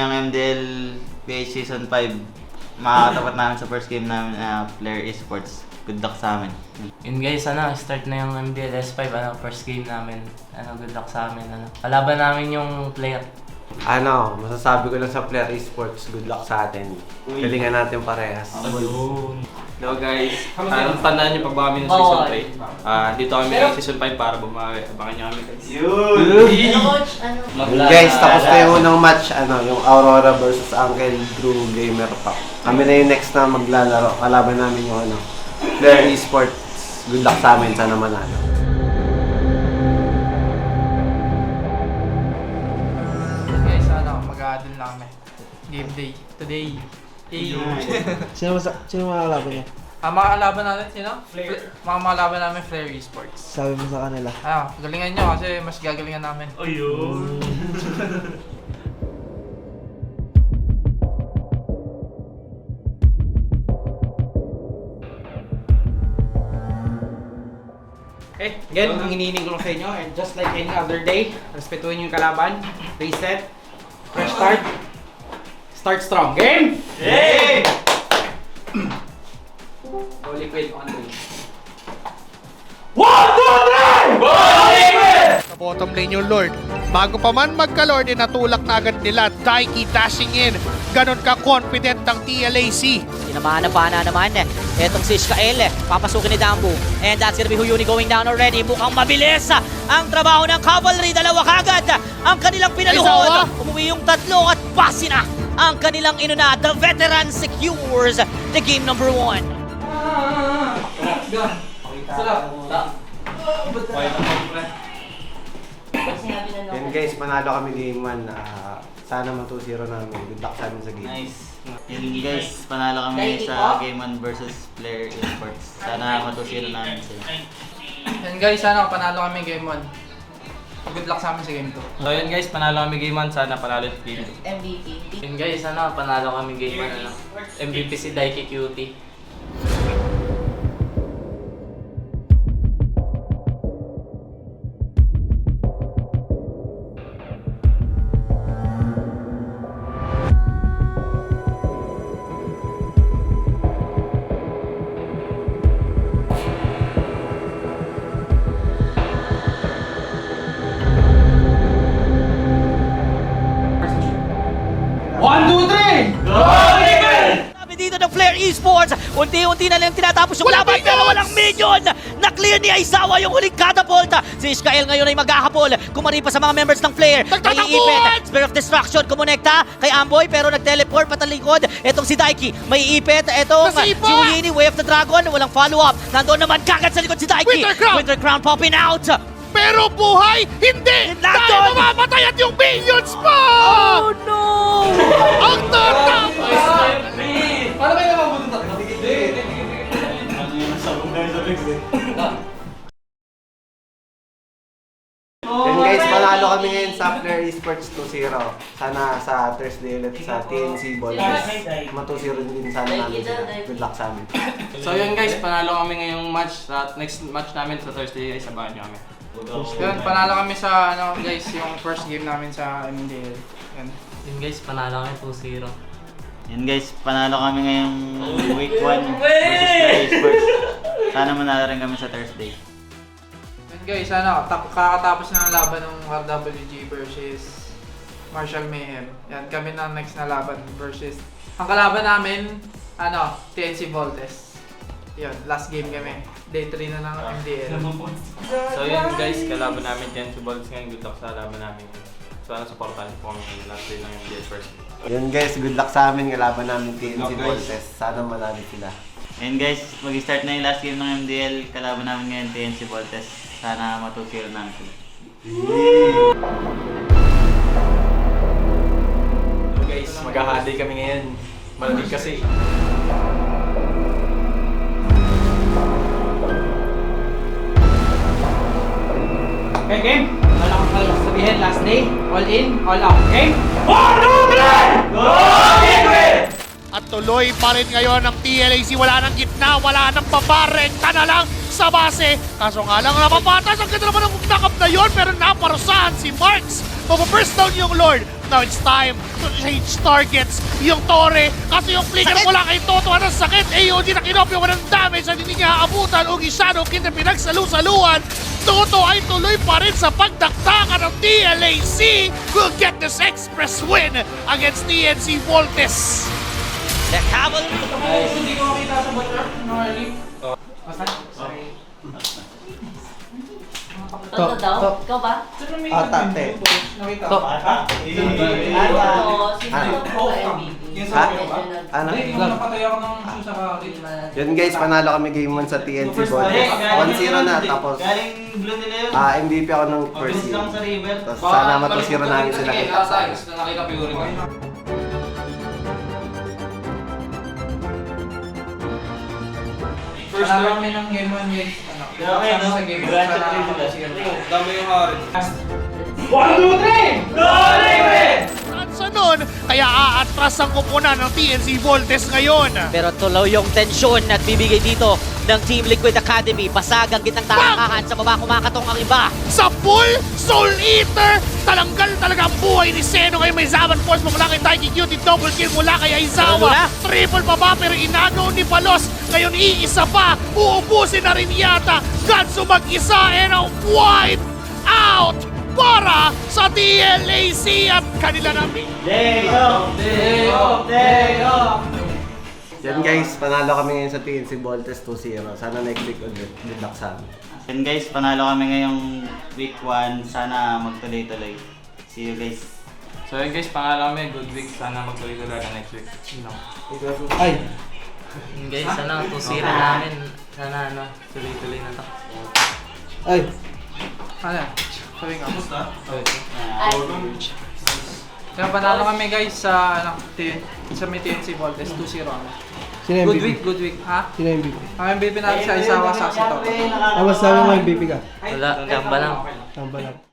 ngayong MDL PH Season 5, makakatapat namin sa first game namin Player Esports. Good luck sa amin. Yun guys, start na yung MDL S5, first game namin. Good luck sa amin. Kalaban namin yung player. Masasabi ko lang sa Player Esports, good luck sa atin. Galingan natin parehas. Hello guys, tandaan niyo pag baka kami ng Season 3. Dito kami ng Season 5 para bumawi. Abangan niyo kami guys. Guys, tapos na yung unang match, yung Aurora versus Uncle Drew Gamer Pack. Kami na yung next na maglalaro. Kalaban namin yung Player Esports. Good luck sa amin, sana manalo. Guys, mag-a-adon lang kami. Game day. Today. Sino makakalaban niya? Mga kalaban natin, sino? Mga kalaban namin, Player Esports. Sabi mo sa kanila. Galingan nyo kasi mas gagalingan namin. Ayun! Okay, again, ang hinihiling ko lang sa inyo, and just like any other day, respetuhin nyo yung kalaban, reset, fresh start strong. Game! Game! Go liquid on the Sa bottom lane yung Lord. Bago pa man magka-Lord, natulak na agad nila. Daiki dashing in. Ganon ka-confident ng TLAC. Tinamana-pana naman. Etong si Ishkael, papasukin ni Dambu. And that's gonna be Huyuni going down already. Mukhang mabilis ang trabaho ng Cavalry. Dalawa kagad ang kanilang pinaluhod. Umuwi yung tatlo at pasi na ang kanilang inuna. The veteran secures the game number 1. Then guys, panalo kami game 1. Sana man 2-0 namin. Good luck sa amin sa game. Nice. Yun guys, panalo kami sa Game 1 versus Player Esports. Sana matusiro namin sila. And guys, panalo kami game 1. Good luck sa amin sa game 2. So yun guys, panalo kami game 1. Sana panalo yung game 2. MVP. Yun guys, panalo kami game 1. MVP si Daiki Cutie. Sabi dito ng Player Esports, unti-unti na lang tinatapos yung laban pero walang minion! Na-clear ni Aizawa yung huling catapult! Si Ishkael ngayon ay maghahabol, kumari pa sa mga members ng Player. Maiipit, Spear of Destruction, kumonekta kay Amboy pero nag-teleport patalikod. Etong si Daiki, maiipit. Etong si Uyini, Way of the Dragon, walang follow-up. Nandoon naman kagad sa likod si Daiki. Winter Crown popping out! Pero buhay, hindi! Dahil mamamatay at yung minions pa! Oh no! Ang tatapos! Paano kayo naman buntot? Then guys, panalo kami ngayon sa Player Esports 2-0. Sana sa Thursday ulit sa TNC Ball. Matu-0 din sana namin sila. Good luck sa amin. So yun guys, panalo kami ngayong match. Sa next match namin sa Thursday guys, abangan niyo kami. Yun, panalo kami sa guys, yung first game namin sa MDL. Yun guys, panalo kami 2-0. Yun guys, panalo kami ngayong week 1 versus Player Esports. Sana manalo rin kami sa Thursday. Yun guys, kakatapos na ng laban ng RWG versus Martial Mayhem. Yan, kami na next na laban versus ang kalaban namin, TNC Voltes. Yun, last game kami. Day 3 na ng MDL. So yun guys, kalaban namin dyan sa Balls ngayon. Good luck sa laban namin. Sana supportan po kami ng last day ng MDL first. Yun guys, good luck sa amin. Kalaban namin TNC Voltes. Sana manalo sila. And guys, mag-start na yung last game ng MDL. Kalaban namin ngayon TNC Voltes. Sana matusiro namin sila. So guys, mag-ahaday kami ngayon. Malamig kasi. Okay, game? Wala akong kayo sabihin, last day, all in, all out. Game? At tuloy pa rin ngayon ng TLAC. Wala nang gitna, wala nang baba. Rekta na lang sa base. Kaso nga lang napapatas. Ang ganda naman ng knock-up na yun. Pero naparusahan si Marks. Mapapress down yung Lord. Now it's time to change targets. Yung Torre, kasi yung flicker mula kay Toto, anong sakit? AOD na kinopyo ko ng damage at hindi niya aabutan. Ugi Shadow Kid na pinagsalu-saluan. Toto ay tuloy pa rin sa pagdaktakan ng TLAC. Will get this express win against TNC Voltes. The Caval. Hindi ko makita sa butler, no early. Toto daw? Ikaw ba? Ate. Nakita To. ko. Oo, si Toto MVP. Ha? Ano? Napatay ako ng shoe sa kakit. Yun guys, panalo kami game 1 sa TNC Voltes. 1-0 na, tapos Galing blue nila yun. MVP ako ng first Mabilis lang game. sa river. Tapos sana matusiro namin sila kay Kapsay. Nakita ko yun. First time kami ng game 1 guys. Grabe, no? Sa game 1 Grabe, sa Dami yung hari. Sa nun, kaya aatras ang kupunan ng TNC Voltes ngayon. Pero tuloy yung tensyon at bibigay dito ng Team Liquid Academy. Basag ang gitnang talakahan sa baba, kumakatok ang iba. Sa full Soul Eater, talanggal talaga ang buhay ni Seno. Ngayon may Zaman Force mula kay Taiki Cutie, double kill mula kay Aizawa. Triple pa ba pero inagaw ni Palos. Ngayon iisa pa, uubusin na rin yata. Ganso mag-isa and a wipe out para sa TLAC at kanila na Yan guys, panalo kami ngayon sa TNC Voltes 2-0. Sana next week ulit. Good luck sa amin. And guys, panalo kami ngayong week 1. Sana magtuloy-tuloy. See you guys. So yun guys, pangalan kami, good week. Sana magtuloy-tuloy na next week. Ay, Guys, sana tusira namin. Sana tuloy-tuloy na to. ay. Ano? Sabi nga. Kaya panalo kami guys sa may TNC Voltes 2-0 kami. Sino yung Good MVP? week, good week. Ha? Sino yung MVP? Ang MVP natin sa Aizawa sa Toto. Ah, masabi mo MVP ka? Wala, gamba lang. Tamba lang.